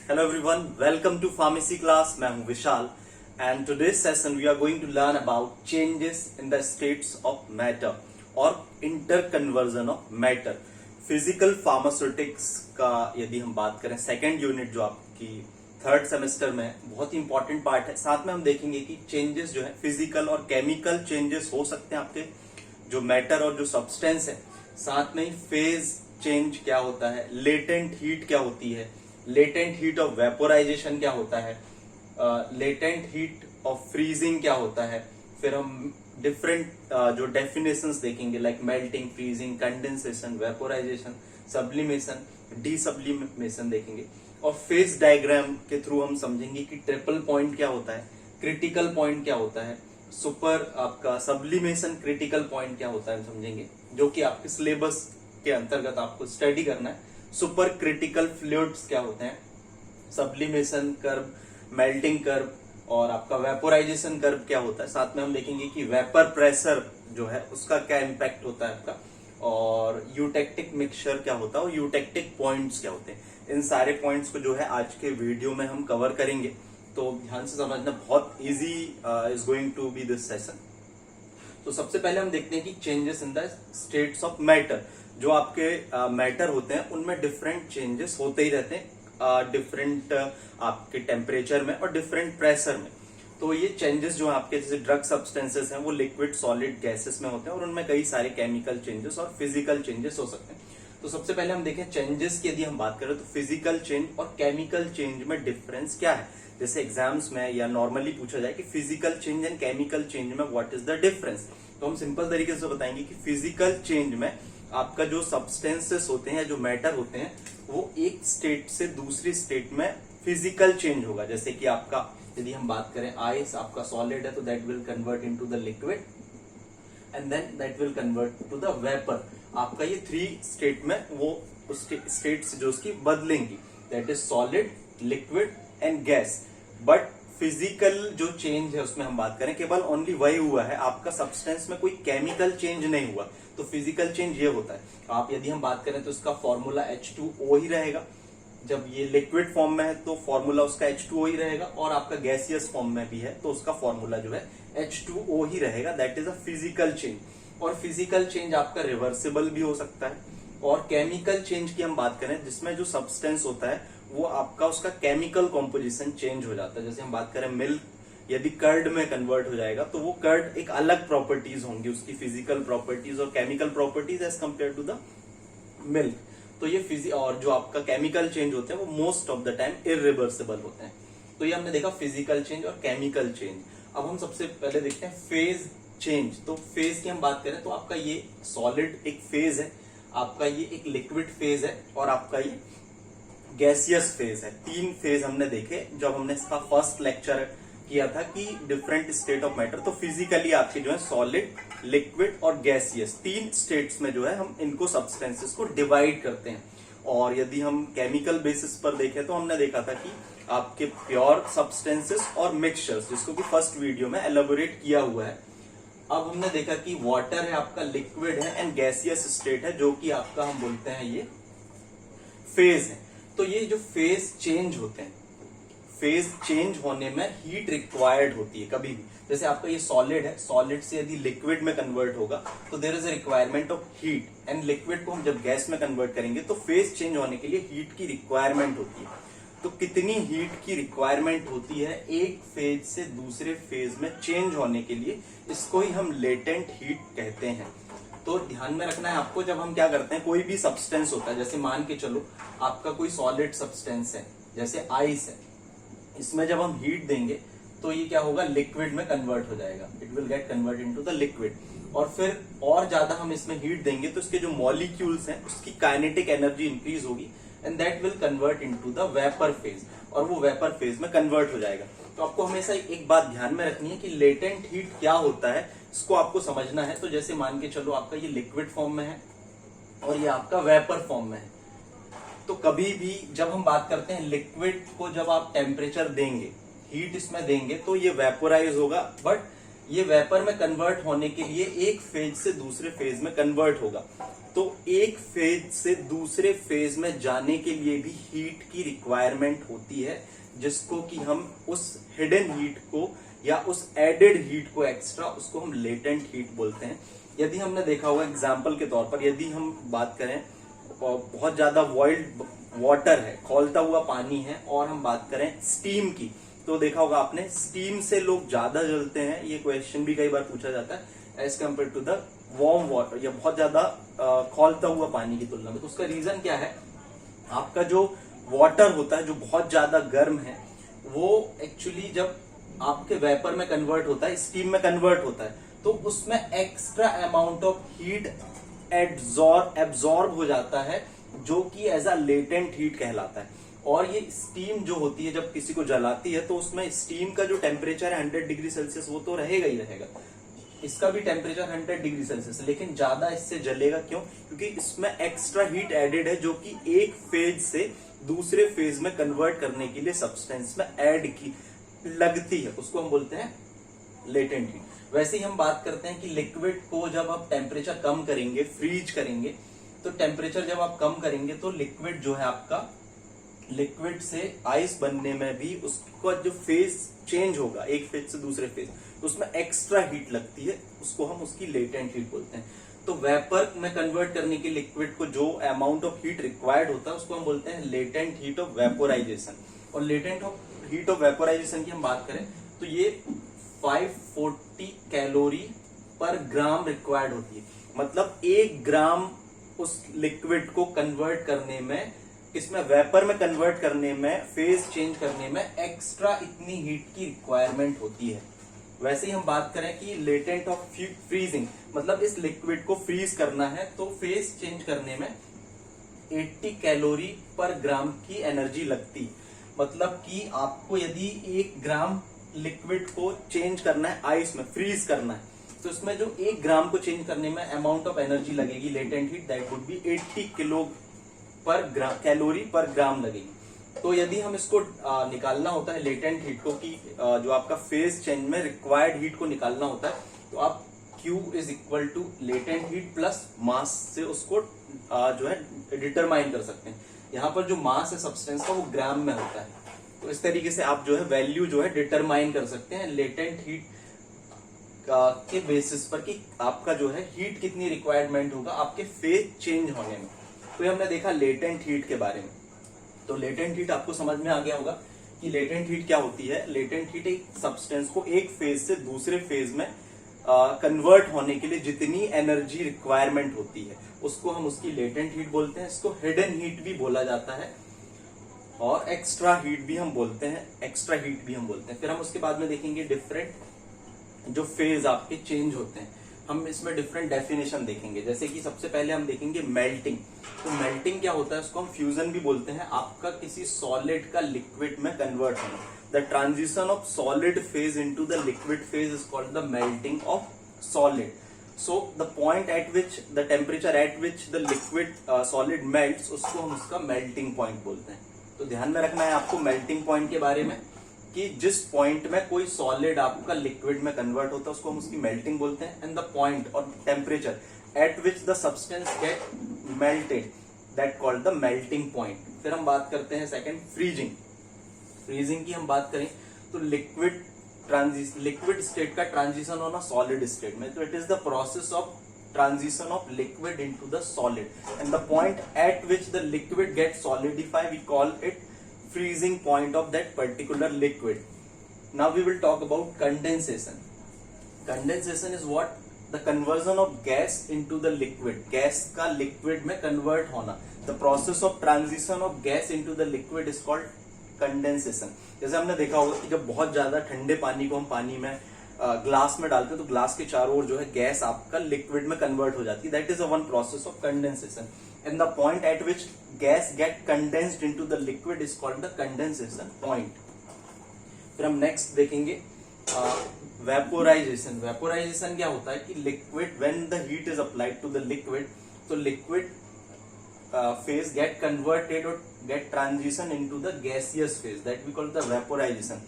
Hello everyone, welcome to pharmacy class. मैं हूं विशाल and today's session we are going to learn about changes in the states of matter और interconversion of matter. Physical pharmaceutics का यदि हम बात करें second unit जो आपकी थर्ड सेमेस्टर में बहुत ही इंपॉर्टेंट पार्ट है। साथ में हम देखेंगे कि चेंजेस जो है फिजिकल और केमिकल चेंजेस हो सकते हैं आपके जो मैटर और जो सब्सटेंस है। साथ में ही फेज चेंज क्या होता है, लेटेंट हीट क्या होती है, लेटेंट हीट ऑफ वेपोराइजेशन क्या होता है, लेटेंट हीट ऑफ फ्रीजिंग क्या होता है। फिर हम डिफरेंट जो डेफिनेशंस देखेंगे like melting, freezing, condensation, vaporisation, sublimation, desublimation देखेंगे। और फेज डायग्राम के थ्रू हम समझेंगे कि ट्रिपल पॉइंट क्या होता है, क्रिटिकल पॉइंट क्या होता है, सुपर आपका सब्लिमेशन क्रिटिकल पॉइंट क्या होता है हम समझेंगे, जो कि आपके सिलेबस के अंतर्गत आपको स्टडी करना है। सुपर क्रिटिकल फ्लूइड्स क्या होते हैं, सब्लिमेशन कर्व, मेल्टिंग कर्व और आपका वेपोराइजेशन कर्व क्या होता है। साथ में हम देखेंगे कि वेपर प्रेशर जो है उसका क्या इम्पैक्ट होता है आपका, और यूटेक्टिक मिक्सचर क्या होता है और यूटेक्टिक पॉइंट्स क्या होते हैं। इन सारे पॉइंट्स को जो है आज के वीडियो में हम कवर करेंगे, तो ध्यान से समझना, बहुत easy is going to be this session. तो सबसे पहले हम देखते हैं कि changes in the states of matter. जो आपके मैटर होते हैं उनमें डिफरेंट चेंजेस होते ही रहते हैं, डिफरेंट आपके टेम्परेचर में और डिफरेंट प्रेशर में। तो ये चेंजेस जो आपके जैसे ड्रग सब्सटेंसेस हैं वो लिक्विड, सॉलिड, गैसेस में होते हैं और उनमें कई सारे केमिकल चेंजेस और फिजिकल चेंजेस हो सकते हैं। तो सबसे पहले हम देखें चेंजेस की यदि हम बात करें तो फिजिकल चेंज और केमिकल चेंज में डिफरेंस क्या है। जैसे एग्जाम्स में या नॉर्मली पूछा जाए कि physical change and chemical change में व्हाट इज द डिफरेंस, तो हम सिंपल तरीके से बताएंगे कि फिजिकल चेंज में आपका जो सब्सटेंसेस होते हैं, जो मैटर होते हैं, वो एक स्टेट से दूसरी स्टेट में फिजिकल चेंज होगा। जैसे कि आपका यदि हम बात करें आइस आपका सॉलिड है तो that will convert into the liquid and then that will convert to the vapour. आपका ये थ्री स्टेट में वो उस स्टेट से जो उसकी बदलेंगी, that is solid, liquid and gas. But physical जो चेंज है उसमें हम बात करें केवल ओनली वही हुआ है, आपका सब्सटेंस में कोई केमिकल चेंज नहीं हुआ। तो फिजिकल चेंज ये होता है। आप यदि हम बात करें तो इसका फॉर्मूला H2O ही रहेगा। जब ये लिक्विड फॉर्म में है तो फॉर्मूला उसका H2O ही रहेगा, और आपका गैसियस फॉर्म में भी है तो उसका फॉर्मूला जो है H2O ही रहेगा। That is a physical change. और फिजिकल चेंज आपका रिवर्सिबल भी हो सकता है। और केमिकल चेंज की हम बात करें जिसमें जो सब्सटेंस होता है वो आपका उसका केमिकल कॉम्पोजिशन चेंज हो जाता है। जैसे हम बात करें मिल्क यदि कर्ड में कन्वर्ट हो जाएगा तो वो कर्ड एक अलग प्रॉपर्टीज होंगी, उसकी फिजिकल प्रॉपर्टीज और chemical properties as compare to the milk. तो ये और जो आपका केमिकल चेंज होते हैं वो most of the time irreversible होते हैं। तो ये हमने देखा फिजिकल चेंज और केमिकल चेंज। अब हम सबसे पहले देखते हैं फेज चेंज। तो फेज की हम बात करें तो आपका ये सॉलिड एक फेज है, आपका ये एक लिक्विड फेज है और आपका ये गैसियस फेज है। तीन फेज हमने देखे जब हमने इसका फर्स्ट लेक्चर किया था कि डिफरेंट स्टेट ऑफ मैटर। तो फिजिकली आपके जो है सॉलिड, लिक्विड और गैसियस तीन स्टेट्स में जो है हम इनको सब्सटेंसेस को डिवाइड करते हैं। और यदि हम केमिकल बेसिस पर देखें तो हमने देखा था कि आपके प्योर सब्सटेंसेस और मिक्सचर्स, जिसको कि फर्स्ट वीडियो में एलेबोरेट किया हुआ है। अब हमने देखा कि वाटर है आपका, लिक्विड है एंड गैसियस स्टेट है, जो कि आपका हम बोलते हैं ये फेज है। तो ये जो फेज चेंज होते हैं, फेज चेंज होने में हीट रिक्वायर्ड होती है कभी भी। जैसे आपका ये सॉलिड है, सॉलिड से यदि लिक्विड में कन्वर्ट होगा तो there is a requirement of heat, and liquid को हम जब गैस में कन्वर्ट करेंगे तो फेज चेंज होने के लिए हीट की रिक्वायरमेंट होती है। तो कितनी हीट की रिक्वायरमेंट होती है एक फेज से दूसरे फेज में चेंज होने के लिए, इसको ही हम लेटेंट हीट कहते हैं। तो ध्यान में रखना है आपको, जब हम क्या करते हैं कोई भी सब्सटेंस होता है, जैसे मान के चलो आपका कोई सॉलिड सब्सटेंस है जैसे आइस है, इसमें जब हम हीट देंगे तो ये क्या होगा, लिक्विड में कन्वर्ट हो जाएगा, it will get convert into the liquid. और फिर और ज्यादा हम इसमें हीट देंगे तो इसके जो मॉलिक्यूल्स हैं उसकी काइनेटिक एनर्जी इंक्रीज होगी and that will convert into the vapour phase, और वो वेपर फेज में कन्वर्ट हो जाएगा। तो आपको हमेशा एक बात ध्यान में रखनी है कि लेटेंट हीट क्या होता है, इसको आपको समझना है। तो जैसे मान के चलो आपका ये लिक्विड फॉर्म में है और ये आपका वेपर फॉर्म में है। तो कभी भी जब हम बात करते हैं लिक्विड को, जब आप टेम्परेचर देंगे, हीट इसमें देंगे तो ये वेपोराइज होगा, बट ये वेपर में कन्वर्ट होने के लिए एक फेज से दूसरे फेज में कन्वर्ट होगा। तो एक फेज से दूसरे फेज में जाने के लिए भी हीट की रिक्वायरमेंट होती है, जिसको कि हम उस हिडन हीट को या उस एडेड हीट को एक्स्ट्रा, उसको हम लेटेंट हीट बोलते हैं। यदि हमने देखा होगा एग्जाम्पल के तौर पर, यदि हम बात करें बहुत ज्यादा बॉइल्ड वाटर है, खौलता हुआ पानी है, और हम बात करें स्टीम की, तो देखा होगा आपने स्टीम से लोग ज्यादा जलते हैं। ये क्वेश्चन भी कई बार पूछा जाता है as compare to the warm water, या बहुत ज्यादा खौलता हुआ पानी की तुलना में। तो उसका रीजन क्या है, आपका जो वाटर होता है जो बहुत ज्यादा गर्म है, वो एक्चुअली जब आपके वेपर में कन्वर्ट होता है, स्टीम में कन्वर्ट होता है, तो उसमें extra amount of heat absorb हो जाता है, जो कि एज अ लेटेंट हीट कहलाता है। और ये स्टीम जो होती है जब किसी को जलाती है, तो उसमें स्टीम का जो टेम्परेचर है 100 डिग्री सेल्सियस, वो तो रहेगा ही रहेगा। इसका भी टेम्परेचर 100 डिग्री सेल्सियस, लेकिन ज्यादा इससे जलेगा। क्यों? क्योंकि इसमें एक्स्ट्रा हीट एडेड है, जो कि एक फेज से दूसरे फेज में कन्वर्ट करने के लिए सब्सटेंस में ऐड की लगती है, उसको हम बोलते हैं लेटेंट हीट। वैसे ही हम बात करते हैं कि लिक्विड को जब आप टेम्परेचर कम करेंगे, फ्रीज करेंगे, तो टेम्परेचर जब आप कम करेंगे तो लिक्विड जो है आपका, लिक्विड से आइस बनने में भी उसका जो फेज चेंज होगा एक फेज से दूसरे फेज, तो उसमें एक्स्ट्रा हीट लगती है, उसको हम उसकी लेटेंट हीट बोलते हैं। तो वेपर में कन्वर्ट करने के लिक्विड को जो अमाउंट ऑफ हीट रिक्वायर्ड होता है, उसको हम बोलते हैं लेटेंट हीट ऑफ वेपोराइजेशन। और लेटेंट हीट ऑफ वेपोराइजेशन की हम बात करें तो ये 540 कैलोरी पर ग्राम रिक्वायर्ड होती है। मतलब 1 ग्राम उस लिक्विड को कन्वर्ट करने में, इसमें वेपर में कन्वर्ट करने में, फेज चेंज करने में एक्स्ट्रा इतनी हीट की रिक्वायरमेंट होती है। वैसे ही हम बात करें कि लेटेंट ऑफ फ्रीजिंग, मतलब इस लिक्विड को फ्रीज करना है, तो फेज चेंज करने में 80 कैलोरी पर ग्राम की एनर्जी लगती। मतलब कि आपको यदि 1 ग्राम लिक्विड को चेंज करना है, आइस में फ्रीज करना है, तो इसमें जो 1 ग्राम को चेंज करने में अमाउंट ऑफ एनर्जी लगेगी latent heat, that would be 80 calorie पर ग्राम लगेगी। तो यदि हम इसको निकालना होता है लेटेंट हीट को, कि जो आपका फेज चेंज में रिक्वायर्ड हीट को निकालना होता है, तो आप Q is equal to latent heat plus mass से उसको जो है डिटरमाइन कर सकते हैं। यहाँ पर जो मास है सब्सटेंस का, वो ग्राम में होता है। तो इस तरीके से आप जो है वैल्यू जो है डिटरमाइन कर सकते हैं लेटेंट हीट के बेसिस पर, कि आपका जो है हीट कितनी रिक्वायरमेंट होगा आपके फेज चेंज होने में। तो ये हमने देखा लेटेंट हीट के बारे में। तो लेटेंट हीट आपको समझ में आ गया होगा कि लेटेंट हीट क्या होती है। लेटेंट हीट एक सब्सटेंस को एक फेज से दूसरे फेज में कन्वर्ट होने के लिए जितनी एनर्जी रिक्वायरमेंट होती है, उसको हम उसकी लेटेंट हीट बोलते हैं। इसको हिडन हीट भी बोला जाता है, और एक्स्ट्रा हीट भी हम बोलते हैं, फिर हम उसके बाद में देखेंगे डिफरेंट जो फेज आपके चेंज होते हैं, हम इसमें डिफरेंट डेफिनेशन देखेंगे। जैसे कि सबसे पहले हम देखेंगे मेल्टिंग। तो मेल्टिंग क्या होता है, उसको हम फ्यूजन भी बोलते हैं। आपका किसी सॉलिड का लिक्विड में कन्वर्ट होना, the transition of solid phase into the liquid phase is called the melting of solid. So the point at which, the temperature at which the liquid solid melts, उसको हम उसका melting point बोलते हैं। तो ध्यान में रखना है आपको मेल्टिंग पॉइंट के बारे में, कि जिस पॉइंट में कोई सॉलिड आपका लिक्विड में कन्वर्ट होता है, उसको हम उसकी मेल्टिंग बोलते हैं। एंड द पॉइंट और temperature at which the substance get melted, that called the melting point. फिर हम बात करते हैं सेकंड फ्रीजिंग। फ्रीजिंग की हम बात करें तो लिक्विड स्टेट का ट्रांजिशन होना सॉलिड स्टेट में, तो it is the process of transition of liquid into the solid, and the point at which the liquid gets solidified, we call it freezing point of that particular liquid. Now we will talk about condensation. Condensation is what? The conversion of gas into the liquid. gas का liquid में convert होना, the process of transition of gas into the liquid is called condensation. जैसे हमने देखा होगा कि जब बहुत ज्यादा ठंडे पानी को हम पानी में ग्लास में डालते हैं, तो ग्लास के चारों ओर जो है गैस आपका लिक्विड में कन्वर्ट हो जाती है, that is a one process of condensation. And the point at which gas get condensed into the liquid is called the condensation point. फिर हम नेक्स्ट देखेंगे वेपोराइजेशन। वेपोराइजेशन क्या होता है कि liquid, when the heat is applied to the liquid, तो liquid phase get converted और get transition into the gaseous phase, that we call the vaporisation.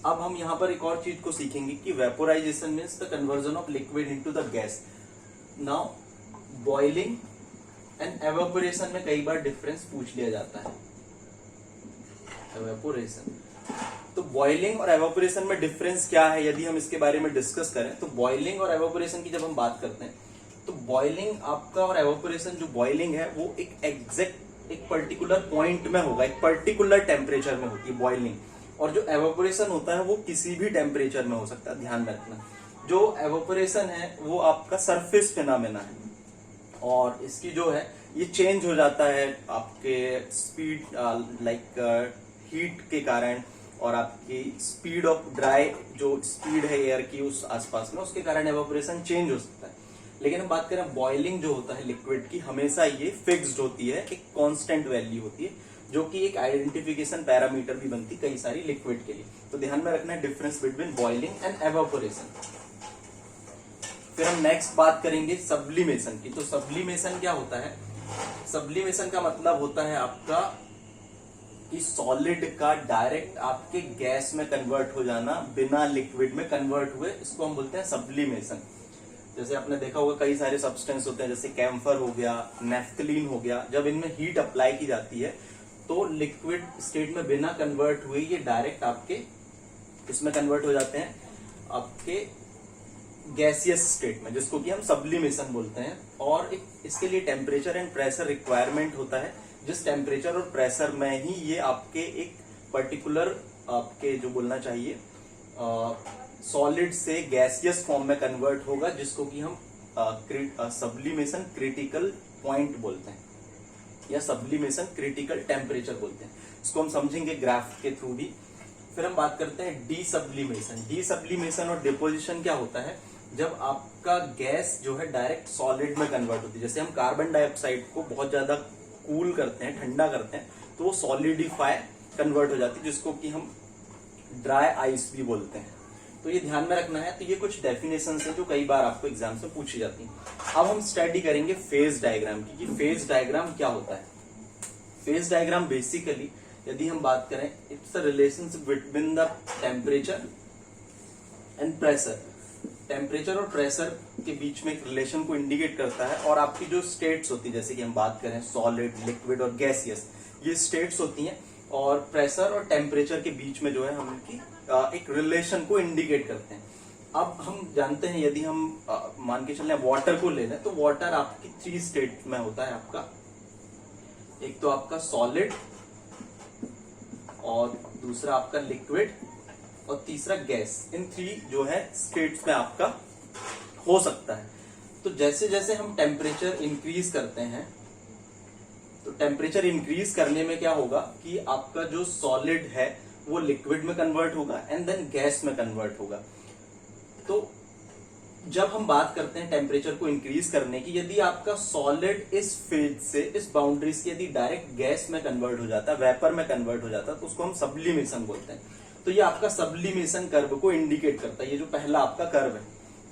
अब हम यहाँ पर एक और चीज को सीखेंगे कि vaporisation means the conversion of liquid into the gas. Now boiling and evaporation में कई बार डिफरेंस पूछ लिया जाता है। एवापोरेशन, तो बॉइलिंग और एवापोरेशन में डिफरेंस क्या है यदि हम इसके बारे में डिस्कस करें तो बॉइलिंग और एवापोरेशन की जब हम बात करते हैं तो बॉइलिंग आपका और एवापोरेशन, जो बॉइलिंग है वो एक एग्जैक्ट एक पर्टिकुलर पॉइंट में होगा, एक पर्टिकुलर टेम्परेचर में होती है बॉइलिंग, और जो एवापोरेशन होता है वो किसी भी टेम्परेचर में हो सकता है। ध्यान में रखना, जो एवापोरेशन है वो आपका सरफेस फिनोमेना है और इसकी जो है ये चेंज हो जाता है आपके स्पीड लाइक हीट के कारण और आपकी स्पीड ऑफ ड्राई, जो स्पीड है एयर की उस आसपास में, उसके कारण एवापोरेशन चेंज हो सकता है। लेकिन हम बात करें बॉइलिंग जो होता है लिक्विड की, हमेशा ये फिक्स्ड होती है, एक कांस्टेंट वैल्यू होती है, जो कि एक आइडेंटिफिकेशन पैरामीटर भी बनती है कई सारी लिक्विड के लिए। तो ध्यान में रखना है difference between boiling and evaporation. फिर हम नेक्स्ट बात करेंगे सब्लिमेशन की। तो सब्लिमेशन क्या होता है? सब्लिमेशन का मतलब होता है आपका कि सॉलिड का डायरेक्ट आपके गैस में कन्वर्ट हो जाना बिना लिक्विड में कन्वर्ट हुए, इसको हम बोलते हैं सब्लिमेशन। जैसे आपने देखा होगा कई सारे सब्सटेंस होते हैं, जैसे कैम्फर हो गया, नेफ्थलीन हो गया, जब इनमें हीट अप्लाई की जाती है तो लिक्विड स्टेट में बिना कन्वर्ट हुए ये डायरेक्ट आपके इसमें कन्वर्ट हो जाते हैं आपके गैसियस स्टेट में, जिसको कि हम सब्लिमेशन बोलते हैं। और इसके लिए टेम्परेचर एंड प्रेशर रिक्वायरमेंट होता है, जिस टेम्परेचर और प्रेशर में ही ये आपके एक पर्टिकुलर आपके जो बोलना चाहिए सॉलिड से गैसियस फॉर्म में कन्वर्ट होगा, जिसको कि हम सब्लिमेशन क्रिटिकल पॉइंट बोलते हैं या सब्लिमेशन क्रिटिकल टेम्परेचर बोलते हैं। इसको हम समझेंगे ग्राफ के थ्रू भी। फिर हम बात करते हैं डीसब्लिमेशन। डीसब्लिमेशन और डिपोजिशन क्या होता है? जब आपका गैस जो है डायरेक्ट सॉलिड में कन्वर्ट होती है, जैसे हम कार्बन डाइऑक्साइड को बहुत ज्यादा कूल करते हैं, ठंडा करते हैं, तो वो सॉलिडिफाई कन्वर्ट हो जाती है, जिसको कि हम ड्राई आइस भी बोलते हैं। तो ये ध्यान में रखना है। तो ये कुछ डेफिनेशन है जो कई बार आपको एग्जाम से पूछी जाती है। अब हम स्टडी करेंगे फेज डायग्राम की, कि फेज डायग्राम क्या होता है। फेज डायग्राम बेसिकली यदि हम बात करें, it's a relationship between the temperature and pressure. Temperature और प्रेशर के बीच में एक रिलेशन को इंडिकेट करता है, और आपकी जो स्टेट्स होती है, जैसे कि हम बात करें सॉलिड, लिक्विड और गैसियस, ये स्टेट्स होती हैं, और प्रेशर और टेम्परेचर के बीच में जो है हम उनकी एक रिलेशन को इंडिकेट करते हैं। अब हम जानते हैं, यदि हम मान के चलें वाटर को ले लें, तो वाटर आपकी 3 स्टेट में होता है आपका। एक तो आपका सॉलिड, और दूसरा आपका लिक्विड, और तीसरा गैस। इन 3 जो है स्टेट्स में आपका हो सकता है। तो जैसे जैसे हम टेम्परेचर इंक्रीज करते हैं, तो टेम्परेचर इंक्रीज करने में क्या होगा कि आपका जो सॉलिड है वो लिक्विड में कन्वर्ट होगा एंड देन गैस में कन्वर्ट होगा। तो जब हम बात करते हैं टेम्परेचर को इंक्रीज करने की, यदि आपका सॉलिड इस फेज से, इस बाउंड्री से यदि डायरेक्ट गैस में कन्वर्ट हो जाता है, वेपर में कन्वर्ट हो जाता है, तो उसको हम सब्लिमेशन बोलते हैं। तो ये आपका सब्लिमेशन कर्व को इंडिकेट करता है, ये जो पहला आपका कर्व है।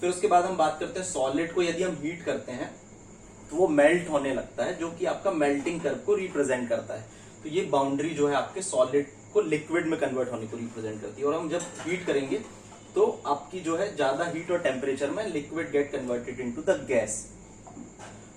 फिर उसके बाद हम बात करते हैं सॉलिड को यदि हम हीट करते हैं तो वो मेल्ट होने लगता है, जो कि आपका मेल्टिंग कर्व को रिप्रेजेंट करता है। तो ये बाउंड्री जो है आपके सॉलिड को लिक्विड में कन्वर्ट होने को रिप्रेजेंट करती है। और हम जब हीट करेंगे तो आपकी जो है ज्यादा हीट और टेम्परेचर में liquid get converted into the gas.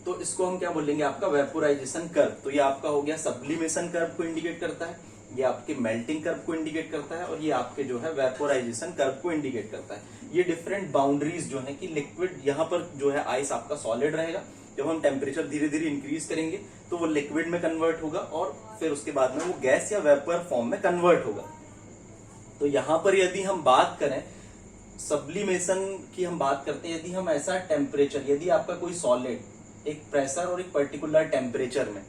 तो इसको हम क्या बोलेंगे? आपका वेपोराइजेशन कर्व। तो ये आपका हो गया सब्लिमेशन कर्व को इंडिकेट करता है, ये आपके मेल्टिंग कर्व को इंडिकेट करता है, और ये आपके जो है वेपोराइजेशन कर्व को इंडिकेट करता है। ये डिफरेंट बाउंड्रीज जो है कि लिक्विड, यहाँ पर जो है आइस आपका सॉलिड रहेगा, जब हम टेम्परेचर धीरे धीरे इंक्रीज करेंगे तो वो लिक्विड में कन्वर्ट होगा, और फिर उसके बाद में वो गैस या वेपर फॉर्म में कन्वर्ट होगा। तो यहाँ पर यदि हम बात करें सब्लिमेशन की, हम बात करते हैं यदि हम ऐसा टेम्परेचर, यदि आपका कोई सॉलिड एक प्रेशर और एक पर्टिकुलर टेम्परेचर में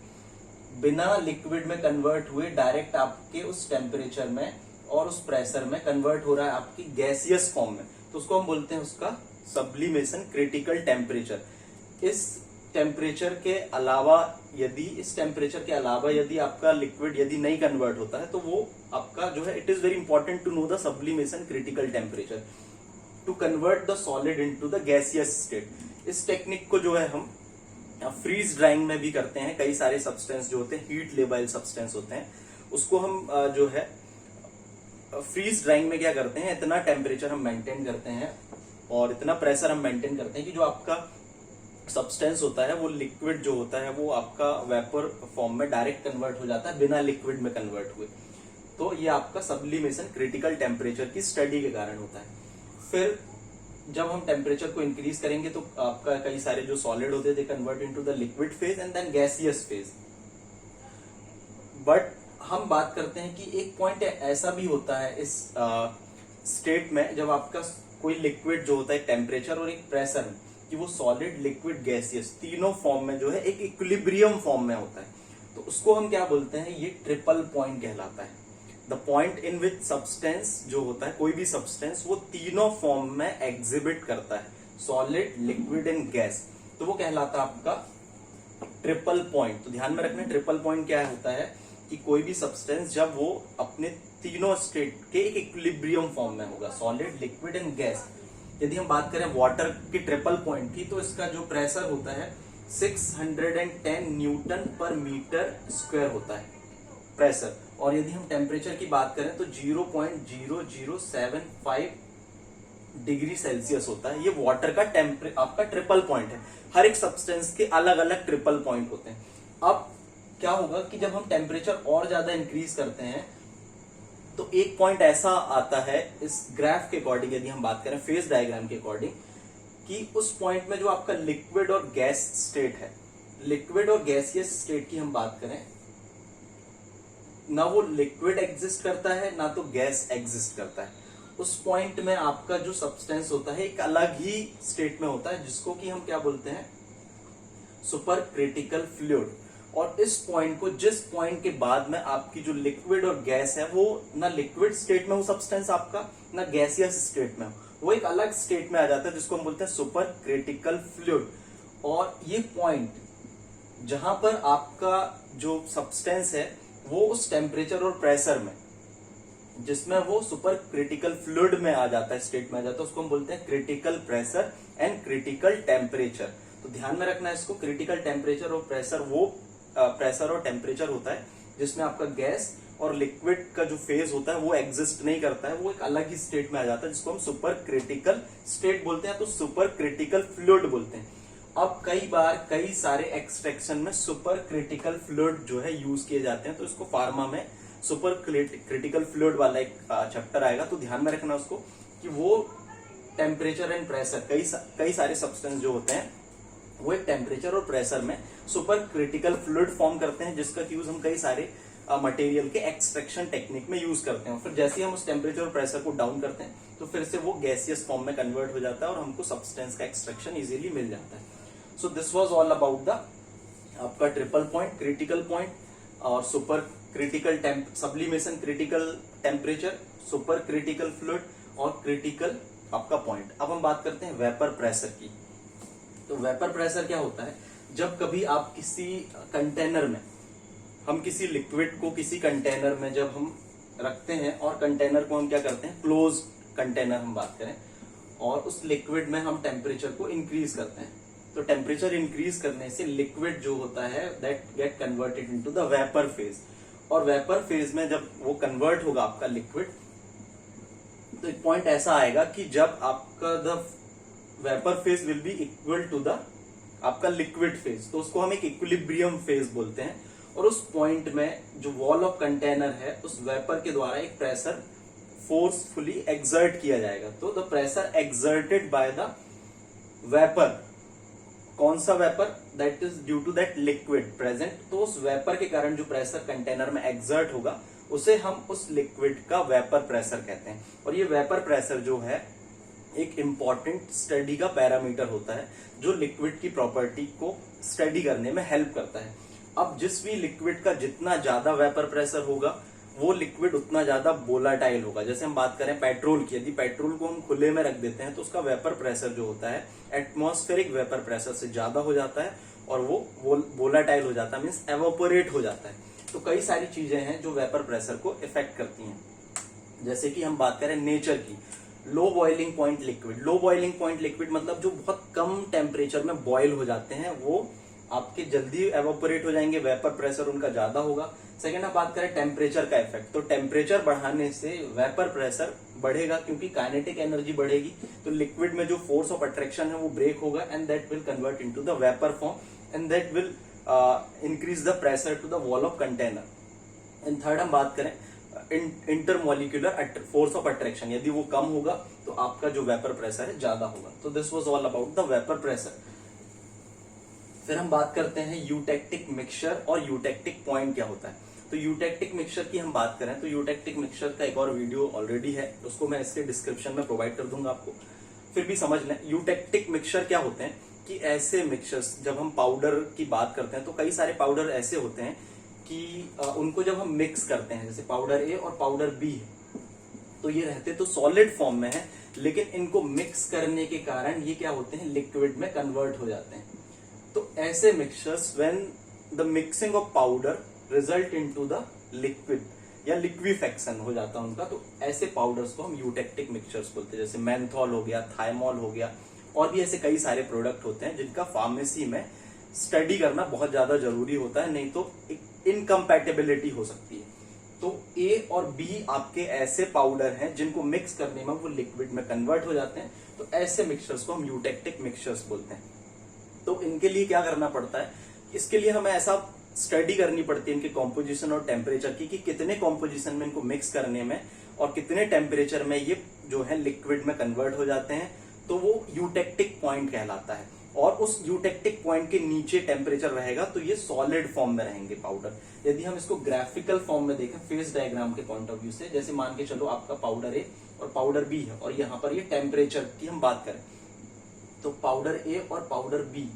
बिना लिक्विड में कन्वर्ट हुए डायरेक्ट आपके उस टेम्परेचर में और उस प्रेशर में कन्वर्ट हो रहा है आपकी गैसियस फॉर्म में, तो उसको हम बोलते हैं उसका सब्लिमेशन क्रिटिकल टेम्परेचर। इस टेम्परेचर के अलावा यदि आपका लिक्विड यदि नहीं कन्वर्ट होता है, तो वो आपका जो है, it is very important to know the sublimation critical temperature to convert the solid into the gaseous state. इस टेक्निक को जो है हम फ्रीज ड्राइंग में भी करते हैं। कई सारे सब्सटेंस जो होते हैं, हीट लेबल सब्सटेंस होते हैं, उसको हम जो है फ्रीज ड्राइंग में क्या करते हैं, इतना टेम्परेचर हम मेंटेन करते हैं और इतना प्रेशर हम मेंटेन करते हैं कि जो आपका सब्सटेंस होता है वो लिक्विड जो होता है वो आपका वेपर फॉर्म में डायरेक्ट कन्वर्ट हो जाता है बिना लिक्विड में कन्वर्ट हुए। तो ये आपका सब्लिमेशन क्रिटिकल टेम्परेचर की स्टडी के कारण होता है। फिर जब हम टेम्परेचर को इंक्रीज करेंगे तो आपका कई सारे जो सॉलिड होते हैं they convert into the liquid phase and then gaseous phase. But हम बात करते हैं कि एक पॉइंट ऐसा भी होता है इस स्टेट में जब आपका कोई लिक्विड जो होता है टेम्परेचर और एक प्रेशर में कि वो सॉलिड लिक्विड गैसियस तीनों फॉर्म में जो है एक इक्विलिब्रियम फॉर्म में होता है, तो उसको हम क्या बोलते हैं, ये ट्रिपल पॉइंट कहलाता है। The point in which substance जो होता है कोई भी सब्सटेंस वो तीनों फॉर्म में एग्जिबिट करता है, सॉलिड लिक्विड एंड गैस, तो वो कहलाता है आपका ट्रिपल पॉइंट। तो ध्यान में रखना ट्रिपल पॉइंट क्या होता है कि कोई भी सब्सटेंस जब वो अपने तीनों स्टेट के एक इक्विलिब्रियम फॉर्म में होगा, सॉलिड लिक्विड एंड गैस। यदि हम बात करें वाटर की ट्रिपल पॉइंट की तो इसका जो प्रेशर होता है 610 न्यूटन पर मीटर स्क्वायर होता है प्रेशर, और यदि हम टेम्परेचर की बात करें तो 0.0075 डिग्री सेल्सियस होता है। ये वाटर का आपका ट्रिपल पॉइंट है। हर एक सब्सटेंस के अलग अलग ट्रिपल पॉइंट होते हैं। अब क्या होगा कि जब हम टेम्परेचर और ज्यादा इंक्रीज करते हैं तो एक पॉइंट ऐसा आता है इस ग्राफ के अकॉर्डिंग, यदि हम बात करें फेज डायग्राम के अकॉर्डिंग, कि उस पॉइंट में जो आपका लिक्विड और गैस स्टेट है, लिक्विड और गैसियस स्टेट की हम बात करें, ना वो लिक्विड एग्जिस्ट करता है ना तो गैस एग्जिस्ट करता है। उस पॉइंट में आपका जो सब्सटेंस होता है एक अलग ही स्टेट में होता है जिसको कि हम क्या बोलते हैं, सुपर क्रिटिकल फ्लूइड। और इस पॉइंट को, जिस पॉइंट के बाद में आपकी जो लिक्विड और गैस है वो ना लिक्विड स्टेट में हो सब्सटेंस आपका, ना गैसियस स्टेट में हो, वो एक अलग स्टेट में आ जाता है जिसको हम बोलते हैं सुपर क्रिटिकल फ्लूइड। और ये पॉइंट जहां पर आपका जो सब्सटेंस है वो उस टेम्परेचर और प्रेशर में जिसमें वो सुपर क्रिटिकल फ्लूइड में आ जाता है, स्टेट में आ जाता है, उसको हम बोलते हैं critical pressure and critical temperature. तो ध्यान में रखना है इसको, क्रिटिकल टेम्परेचर और प्रेशर वो प्रेशर और टेम्परेचर होता है जिसमें आपका गैस और लिक्विड का जो फेज होता है वो एग्जिस्ट नहीं करता है, वो एक अलग ही स्टेट में आ जाता है जिसको हम सुपर क्रिटिकल स्टेट बोलते हैं, तो सुपर क्रिटिकल फ्लूइड बोलते हैं। अब कई बार कई सारे एक्सट्रैक्शन में सुपर क्रिटिकल फ्लूइड जो है यूज किए जाते हैं, तो इसको फार्मा में सुपर क्रिटिकल फ्लूइड वाला एक चैप्टर आएगा, तो ध्यान में रखना उसको कि वो टेम्परेचर एंड प्रेशर कई सारे सब्सटेंस जो होते हैं वो एक टेम्परेचर और प्रेशर में सुपर क्रिटिकल फ्लूइड फॉर्म करते हैं, जिसका यूज हम कई सारे मटेरियल के एक्सट्रैक्शन टेक्निक में यूज करते हैं। फिर जैसे ही हम उस टेम्परेचर और प्रेशर को डाउन करते हैं तो फिर से वो गैसियस फॉर्म में कन्वर्ट हो जाता है और हमको सब्सटेंस का एक्सट्रैक्शन इजीली मिल जाता है। So this was all about the आपका ट्रिपल पॉइंट, क्रिटिकल पॉइंट और super critical sublimation critical temperature, super critical fluid और क्रिटिकल आपका पॉइंट। अब हम बात करते हैं वेपर प्रेशर की। तो वेपर प्रेशर क्या होता है, जब कभी आप किसी कंटेनर में, हम किसी लिक्विड को किसी कंटेनर में जब हम रखते हैं और कंटेनर को हम क्या करते हैं, क्लोज कंटेनर हम बात करें, और उस लिक्विड में हम टेम्परेचर को इंक्रीज करते हैं, तो टेम्परेचर इंक्रीज करने से लिक्विड जो होता है that get converted into the vapour phase, और वेपर फेज में जब वो कन्वर्ट होगा आपका लिक्विड, तो एक पॉइंट ऐसा आएगा कि जब आपका the vapour phase will be equal to the आपका लिक्विड फेज, तो उसको हम एक इक्विलिब्रियम फेज बोलते हैं। और उस पॉइंट में जो वॉल ऑफ कंटेनर है उस वेपर के द्वारा एक प्रेशर फोर्सफुली एक्सर्ट किया जाएगा, तो the pressure exerted by the vapour, कौन सा vapour, that is due to that liquid present, तो उस वेपर के कारण जो प्रेशर कंटेनर में एक्सर्ट होगा उसे हम उस लिक्विड का वेपर प्रेशर कहते हैं। और ये वेपर प्रेशर जो है एक इंपॉर्टेंट स्टडी का पैरामीटर होता है जो लिक्विड की प्रॉपर्टी को स्टडी करने में हेल्प करता है। अब जिस भी लिक्विड का जितना ज्यादा वेपर प्रेशर होगा वो लिक्विड उतना ज्यादा वोलाटाइल होगा। जैसे हम बात करें पेट्रोल की, यदि पेट्रोल को हम खुले में रख देते हैं तो उसका वेपर प्रेशर जो होता है एटमॉस्फेरिक वेपर प्रेशर से ज्यादा हो जाता है और वो वोलाटाइल हो जाता है, मीन्स एवोपोरेट हो जाता है। तो कई सारी चीजें हैं जो वेपर प्रेशर को इफेक्ट करती हैं। जैसे कि हम बात करें नेचर की, low boiling point liquid, low boiling point liquid मतलब जो बहुत कम टेम्परेचर में बॉयल हो जाते हैं, वो आपके जल्दी एवोपरेट हो जाएंगे, वेपर प्रेशर उनका ज्यादा होगा। सेकेंड आप बात करें टेम्परेचर का इफेक्ट, तो टेम्परेचर बढ़ाने से वेपर प्रेशर बढ़ेगा क्योंकि काइनेटिक एनर्जी बढ़ेगी, तो लिक्विड में जो फोर्स ऑफ अट्रैक्शन है वो ब्रेक होगा and that will convert into the vapour form and that will increase the pressure to the wall of container. And third हम बात करें इंटरमोलिक्यूलर फोर्स ऑफ अट्रैक्शन, यदि वो कम होगा तो आपका जो वेपर प्रेशर है ज्यादा होगा। तो this was all about the vapour pressure. फिर हम बात करते हैं यूटेक्टिक मिक्सचर और यूटेक्टिक पॉइंट क्या होता है। तो यूटेक्टिक मिक्सचर की हम बात करें तो यूटेक्टिक मिक्सचर का एक और वीडियो ऑलरेडी है, उसको मैं इसके डिस्क्रिप्शन में प्रोवाइड कर दूंगा आपको, फिर भी समझ लें। यूटेक्टिक मिक्सचर क्या होते हैं कि ऐसे मिक्सचर्स, जब हम पाउडर की बात करते हैं तो कई सारे पाउडर ऐसे होते हैं कि उनको जब हम मिक्स करते हैं, जैसे पाउडर ए और पाउडर बी है, तो ये रहते तो सॉलिड फॉर्म में है, लेकिन इनको मिक्स करने के कारण ये क्या होते हैं, लिक्विड में कन्वर्ट हो जाते हैं। तो ऐसे mixtures when the mixing of powder result into the liquid या लिक्विफेक्शन हो जाता है उनका, तो ऐसे पाउडर्स को हम यूटेक्टिक मिक्सचर्स बोलते हैं। जैसे मेंथॉल हो गया, थाइमोल हो गया, और भी ऐसे कई सारे प्रोडक्ट होते हैं जिनका फार्मेसी में स्टडी करना बहुत ज्यादा जरूरी होता है, नहीं तो इनकम्पैटिबिलिटी हो सकती है। तो ए और बी आपके ऐसे पाउडर हैं जिनको मिक्स करने में वो लिक्विड में कन्वर्ट हो जाते हैं, तो ऐसे मिक्सचर्स को हम यूटेक्टिक मिक्सचर्स बोलते हैं। तो इनके लिए क्या करना पड़ता है, इसके लिए हमें ऐसा स्टडी करनी पड़ती है इनके कॉम्पोजिशन और टेम्परेचर की, कि कितने कॉम्पोजिशन में इनको मिक्स करने में और कितने टेम्परेचर में ये जो है लिक्विड में कन्वर्ट हो जाते हैं, तो वो यूटेक्टिक पॉइंट कहलाता है। और उस यूटेक्टिक पॉइंट के नीचे टेम्परेचर रहेगा तो ये सॉलिड फॉर्म में रहेंगे पाउडर। यदि हम इसको ग्राफिकल फॉर्म में देखें फेज डायग्राम के पॉइंट ऑफ व्यू से, जैसे मान के चलो आपका पाउडर ए और पाउडर बी है, और यहाँ पर ये टेम्परेचर की हम बात करें, तो पाउडर ए और पाउडर बी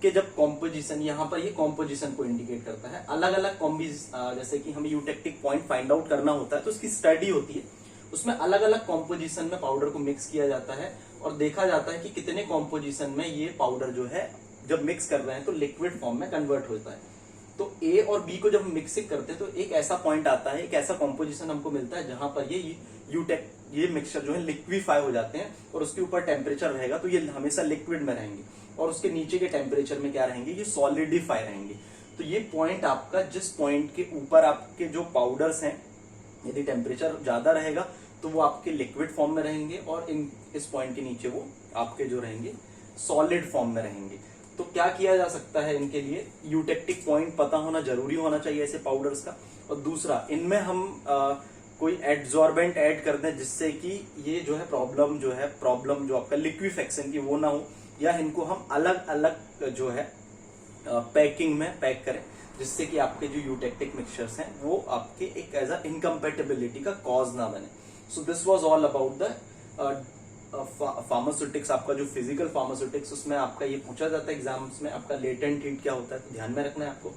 के जब कॉम्पोजिशन, यहाँ पर ये कॉम्पोजिशन को इंडिकेट करता है। अलग अलग जैसे कि हमें यूटेक्टिक पॉइंट फाइंड आउट करना होता है तो उसकी स्टडी होती है, उसमें अलग अलग कॉम्पोजिशन में पाउडर को मिक्स किया जाता है और देखा जाता है कि कितने कॉम्पोजिशन में ये पाउडर जो है जब मिक्स कर रहे हैं तो लिक्विड फॉर्म में कन्वर्ट होता है। तो ए और बी को जब हम मिक्सिंग करते हैं तो एक ऐसा पॉइंट आता है, एक ऐसा कॉम्पोजिशन हमको मिलता है जहां पर ये मिक्सचर जो है लिक्विफाई हो जाते हैं, और उसके ऊपर टेम्परेचर रहेगा तो ये हमेशा लिक्विड में रहेंगे, और उसके नीचे के टेम्परेचर में क्या रहेंगे, ये सॉलिडिफाई रहेंगे। तो ये पॉइंट आपका, जिस पॉइंट के ऊपर आपके जो पाउडर्स हैं, यदि टेम्परेचर ज्यादा रहेगा तो वो आपके लिक्विड फॉर्म में रहेंगे, और इस पॉइंट के नीचे वो आपके जो रहेंगे सॉलिड फॉर्म में रहेंगे। तो क्या किया जा सकता है इनके लिए, यूटेक्टिक पॉइंट पता होना जरूरी होना चाहिए ऐसे पाउडर्स का। और दूसरा, इनमें हम कोई एड्सॉर्बेंट ऐड कर दें जिससे कि ये जो है प्रॉब्लम जो आपका लिक्विफेक्शन की वो ना हो, या इनको हम अलग अलग जो है पैकिंग में पैक करें, जिससे कि आपके जो यूटेक्टिक मिक्सचर्स हैं वो आपके एक एज अ इनकम्पेटेबिलिटी का कॉज ना बने। So this was all about the pharmaceutics. आपका जो फिजिकल फार्मास्यूटिक्स, उसमें आपका ये पूछा जाता है एग्जाम्स में, आपका लेटेंट हीट क्या होता है, तो ध्यान में रखना है आपको।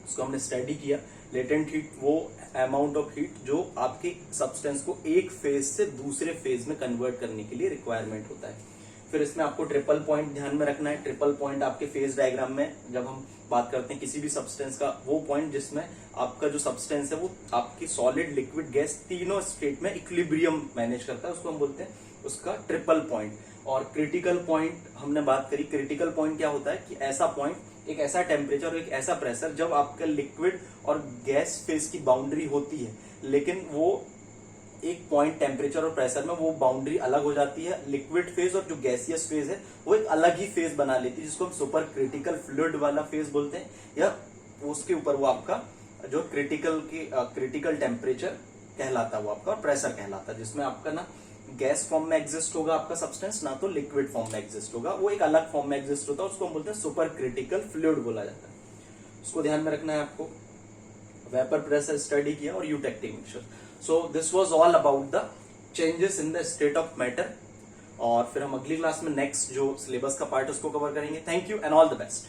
उसको हमने स्टडी किया। लेटेंट हीट वो अमाउंट ऑफ हीट जो आपके सब्सटेंस को एक फेज से दूसरे फेज में कन्वर्ट करने के लिए रिक्वायरमेंट होता है। फिर इसमें आपको ट्रिपल पॉइंट ध्यान में रखना है। ट्रिपल पॉइंट आपके फेज डायग्राम में जब हम बात करते हैं किसी भी सब्सटेंस का, वो पॉइंट जिसमें आपका जो सब्सटेंस है वो आपकी सॉलिड, लिक्विड, गैस तीनों स्टेट में इक्विलिब्रियम मैनेज करता है, उसको हम बोलते हैं उसका ट्रिपल पॉइंट। और क्रिटिकल पॉइंट हमने बात करी। क्रिटिकल पॉइंट क्या होता है कि ऐसा पॉइंट, एक ऐसा टेम्परेचर और एक ऐसा प्रेशर जब आपका लिक्विड और गैस फेज की बाउंड्री होती है, लेकिन वो एक पॉइंट टेम्परेचर और प्रेशर में वो बाउंड्री अलग हो जाती है। लिक्विड फेज और जो गैसियस फेज है वो एक अलग ही फेज बना लेती है, जिसको हम सुपर क्रिटिकल फ्लूइड वाला फेज बोलते हैं, या उसके ऊपर वो आपका जो क्रिटिकल टेम्परेचर कहलाता है वो आपका, और प्रेशर कहलाता है, जिसमें आपका ना गैस फॉर्म में एग्जिस्ट होगा आपका सब्सटेंस, ना तो लिक्विड फॉर्म में एग्जिस्ट होगा, वो एक अलग फॉर्म में एग्जिस्ट होता है, उसको हम बोलते हैं सुपर क्रिटिकल फ्लूइड बोला जाता है। उसको ध्यान में रखना है आपको। वेपर प्रेशर स्टडी किया और eutectic mixture. So this was all about the changes in the state of matter, और फिर हम अगली क्लास में नेक्स्ट जो सिलेबस का पार्ट है उसको कवर करेंगे। Thank you and all the best.